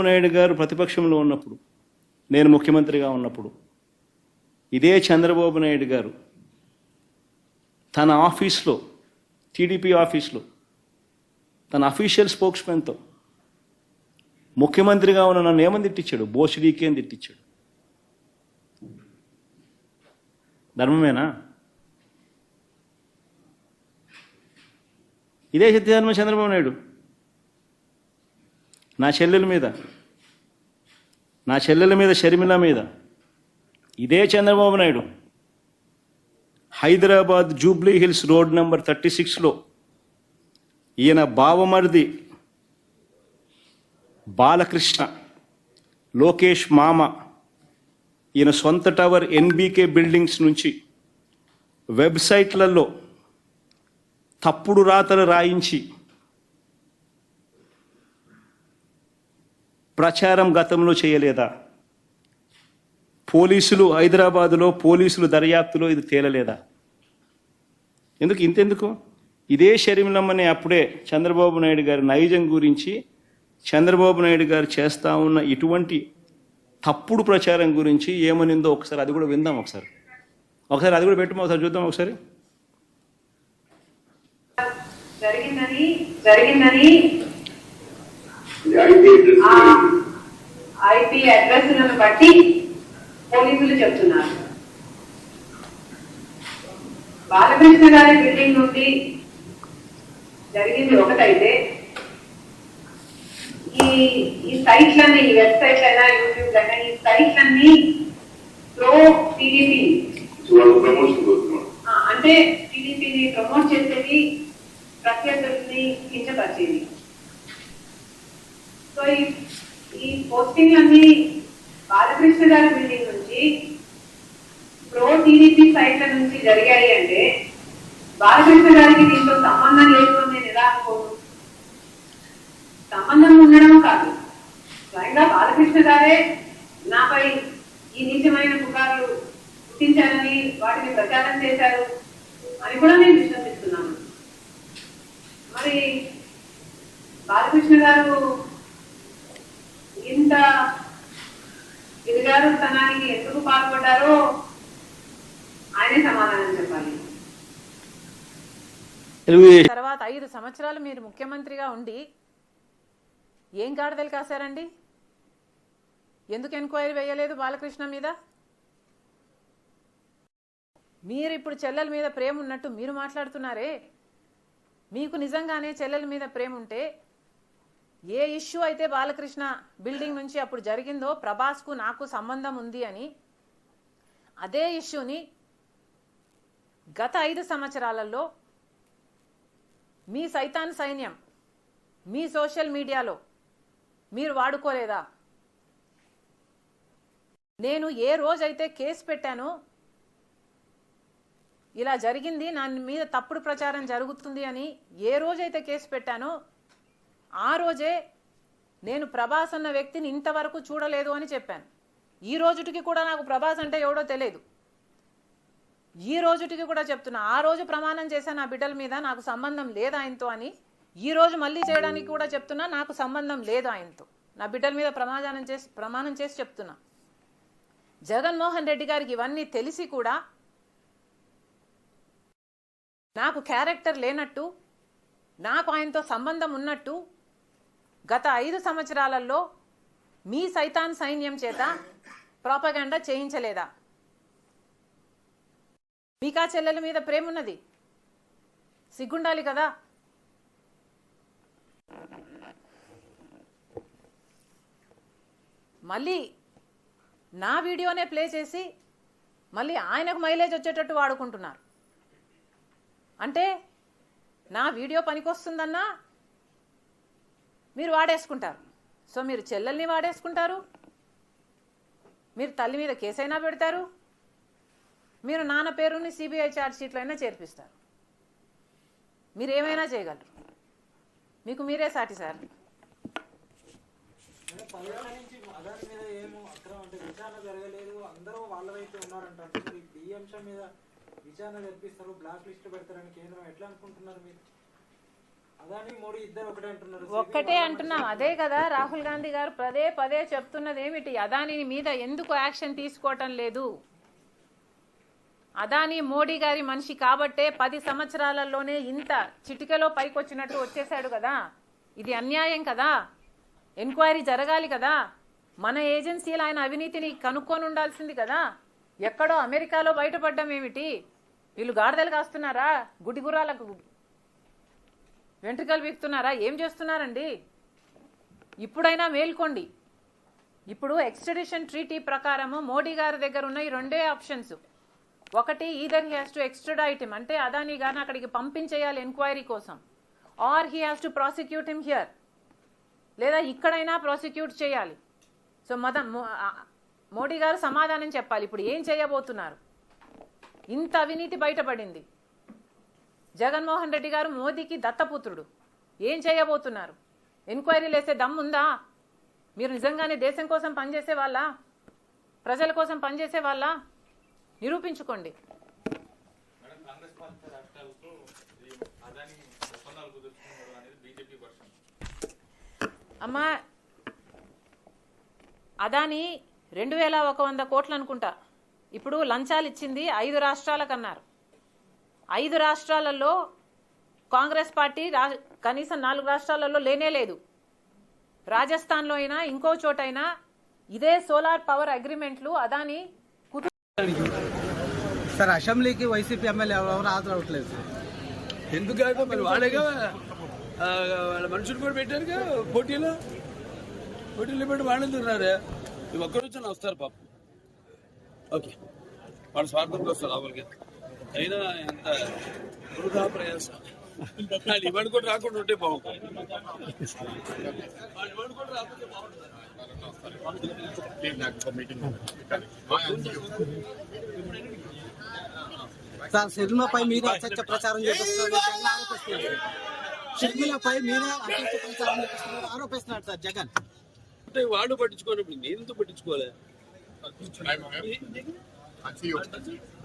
నాయుడు గారు ప్రతిపక్షంలో ఉన్నప్పుడు, నేను ముఖ్యమంత్రిగా ఉన్నప్పుడు, ఇదే చంద్రబాబు నాయుడు గారు తన ఆఫీస్లో, టీడీపీ ఆఫీస్లో, తన అఫీషియల్ స్పోక్స్మెన్తో ముఖ్యమంత్రిగా ఉన్న నన్ను ఏమని తిట్టించాడు? బోసిడీకి అని తిట్టించాడు. ధర్మమేనా? ఇదే సత్యధర్మ చంద్రబాబు నాయుడు నా చెల్లెల మీద షర్మిల మీద, ఇదే Chandrababu Naidu Hyderabad Jubilee Hills road number 36లో ఈయన బావమరిది బాలకృష్ణ, లోకేష్ మామ, ఈయన సొంత టవర్ ఎన్బీకే బిల్డింగ్స్ నుంచి వెబ్సైట్లలో తప్పుడు రాతలు రాయించి ప్రచారం గతంలో చేయలేదా? పోలీసులు హైదరాబాదులో పోలీసులు దర్యాప్తులో ఇది తేలలేదా? ఇంతెందుకు ఇదే షర్మిలమ్మని అప్పుడే చంద్రబాబు నాయుడు గారి నైజం గురించి, చంద్రబాబు నాయుడు గారు చేస్తా ఉన్న ఇటువంటి తప్పుడు ప్రచారం గురించి ఏమనిందో ఒకసారి అది కూడా విందాం. ఒకసారి అది కూడా పెట్టుమో ఒకసారి చూద్దాం. ఒకసారి జరిగిందని ఐపీ అడ్రస్లను బట్టి పోలీసులు చెప్తున్నారు. బాలకృష్ణ గారి బిల్డింగ్ నుండి జరిగింది ఒకటైతే, ఈ సైట్లన్నీ, ఈ వెబ్సైట్ అయినా యూట్యూబ్ అయినా, ఈ సైట్లన్నీ ప్రో టీడీపీ అంటే టీడీపీని ప్రమోట్ చేసేది, ప్రత్యర్థుల్ని కించపరిచేది. సో ఈ పోస్టింగ్ అన్ని బాలకృష్ణ గారి బిల్డింగ్ నుంచి ప్రో టీడీపీ సైట్ల నుంచి జరిగాయి అంటే బాలకృష్ణ గారికి దీంతో సంబంధం లేదు అని నేను ఎలా అనుకోను? సంబంధం ఉండడం కాదు, స్వయంగా బాలకృష్ణ గారే నాపై ఈ నీచమైన పుకార్లు పుట్టించారని, వాటిని ప్రచారం చేశారు అని కూడా నేను విశ్వసిస్తున్నాను. మరి బాలకృష్ణ గారు ఇంత ఎదిగారు తనానికి ఎందుకు పాల్పడ్డారో ఆయనే సమాధానం చెప్పాలి. తర్వాత 5 సంవత్సరాలు మీరు ముఖ్యమంత్రిగా ఉండి ఏం గాడిదలు కాశారండి? ఎందుకు ఎంక్వైరీ వేయలేదు బాలకృష్ణ మీద? మీరు ఇప్పుడు చెల్లెల మీద ప్రేమ ఉన్నట్టు మీరు మాట్లాడుతున్నారే. మీకు నిజంగానే చెల్లెల మీద ప్రేమ ఉంటే, ఏ ఇష్యూ అయితే బాలకృష్ణ బిల్డింగ్ నుంచి అప్పుడు జరిగిందో ప్రభాస్కు నాకు సంబంధం ఉంది అని, అదే ఇష్యూని గత 5 సంవత్సరాలలో మీ సైతాన్ సైన్యం, మీ సోషల్ మీడియాలో మీరు వాడుకోలేదా? నేను ఏ రోజైతే కేసు పెట్టానో, ఇలా జరిగింది, నా మీద తప్పుడు ప్రచారం జరుగుతుంది అని ఏ రోజైతే కేసు పెట్టానో ఆ రోజే నేను ప్రభాస్ అన్న వ్యక్తిని ఇంతవరకు చూడలేదు అని చెప్పాను. ఈ రోజుటికి కూడా నాకు ప్రభాస్ అంటే ఎవడో తెలియదు. ఈ రోజుటికి కూడా చెప్తున్నా, ఆ రోజు ప్రమాణం చేశాను నా బిడ్డల మీద నాకు సంబంధం లేదు ఆయనతో అని. ఈ రోజు మళ్ళీ చేయడానికి కూడా చెప్తున్నా, నాకు సంబంధం లేదు ఆయనతో. నా బిడ్డల మీద ప్రమాణం చేసి చెప్తున్నా. జగన్మోహన్ రెడ్డి గారికి ఇవన్నీ తెలిసి కూడా నాకు క్యారెక్టర్ లేనట్టు, నాకు ఆయనతో సంబంధం ఉన్నట్టు గత 5 సంవత్సరాలలో మీ సైతాన్ సైన్యం చేత ప్రాపగాండా చేయించలేదా? మీకా చెల్లెల మీద ప్రేమ ఉన్నది, సిగ్గుండాలి కదా. మళ్ళీ నా వీడియోనే ప్లే చేసి మళ్ళీ ఆయనకు మైలేజ్ వచ్చేటట్టు వాడుకుంటున్నారు. అంటే నా వీడియో పనికొస్తుందన్నా మీరు వాడేసుకుంటారు. సో మీరు చెల్లెల్ని వాడేసుకుంటారు, మీరు తల్లి మీద కేసైనా పెడతారు, మీరు నాన్న పేరుని సిబిఐ ఛార్జ్ షీట్లో అయినా చేర్పిస్తారు. మీరు ఏమైనా చేయగలరు, మీకు మీరే సాటి సార్. విచారణ జరిపిస్తారు, బ్లాక్ లిస్ట్ పెడతారని కేంద్రం ఎట్లా అనుకుంటున్నారు మీరు? ఒక్కటే అంటున్నాం. అదే కదా రాహుల్ గాంధీ గారు పదే పదే చెప్తున్నది ఏమిటి, అదాని మీద ఎందుకు యాక్షన్ తీసుకోవటం లేదు? అదాని మోడీ గారి మనిషి కాబట్టే 10 సంవత్సరాలలోనే ఇంత చిటికెలో పైకొచ్చినట్టు వచ్చేసాడు కదా. ఇది అన్యాయం కదా, ఎంక్వైరీ జరగాలి కదా. మన ఏజెన్సీలు ఆయన అవినీతిని కనుక్కొని ఉండాల్సింది కదా. ఎక్కడో అమెరికాలో బయటపడ్డం ఏమిటి? వీళ్ళు గాడిదలు కాస్తున్నారా? గుడిగురాలకు వెంట్రుకలు వీక్తున్నారా? ఏం చేస్తున్నారండి? ఇప్పుడైనా మేల్కోండి. ఇప్పుడు ఎక్స్ట్రడిషన్ ట్రీటీ ప్రకారము మోడీ గారి దగ్గర ఉన్న ఈ 2 ఆప్షన్స్. ఒకటి, either he has to extradite him, అంటే అదానీ గారిని అక్కడికి పంపించేయాలి ఎంక్వైరీ కోసం, or he has to prosecute him here, లేదా ఇక్కడైనా ప్రాసిక్యూట్ చేయాలి. సో మోడీ గారు సమాధానం చెప్పాలి. ఇప్పుడు ఏం చేయబోతున్నారు? ఇంత అవినీతి బయటపడింది. జగన్మోహన్ రెడ్డి గారు మోదీకి దత్తపుత్రుడు. ఏం చేయబోతున్నారు? ఎంక్వైరీలు వేసే దమ్ముందా? మీరు నిజంగానే దేశం కోసం పనిచేసే వాళ్ళ, ప్రజల కోసం పనిచేసే వాళ్ళ? నిరూపించుకోండి. అమ్మా, అదాని 2100 కోట్లు అనుకుంటా ఇప్పుడు లంచాలు ఇచ్చింది 5 రాష్ట్రాలకు అన్నారు. 5 రాష్ట్రాలలో కాంగ్రెస్ పార్టీ కనీసం 4 రాష్ట్రాలలో లేనే లేదు. రాజస్థాన్లో అయినా ఇంకో చోటైనా ఇదే సోలార్ పవర్ అగ్రిమెంట్లు అదాని సార్. అసెంబ్లీకి వైసీపీ ఎమ్మెల్యే ఎవరు హాజరవట్లేదు సార్. ఎందుకంటే మరి వాళ్ళేగా వాళ్ళ మనుషులు కూడా పెట్టారుగా పోటీలో పెట్టి వాళ్ళు తిన్నారు. ఒక్కరు వచ్చి వస్తారు పాపం. ఓకే, వాళ్ళ స్వార్థంలో వస్తారు లోపలికి. అయినా ఎంత వృధా ప్రయాసం. వాళ్ళు ఇవాడు కూడా రాకుండా ఉంటే బాగుంటుంది. వాళ్ళు ఇవాడు కూడా రాకుండా బాగుంటుంది. సార్, షర్మిలపై మీద అసత్య ప్రచారం చేస్తున్నారు జగన్ ఆరోపిస్తున్నారు. షర్మిలపై మీద అసత్య ప్రచారం చేస్తున్నారు ఆరోపిస్తున్నాడు సార్ జగన్. అంటే వాళ్ళు పట్టించుకోనప్పుడు నేను ఎందుకు పట్టించుకోలే?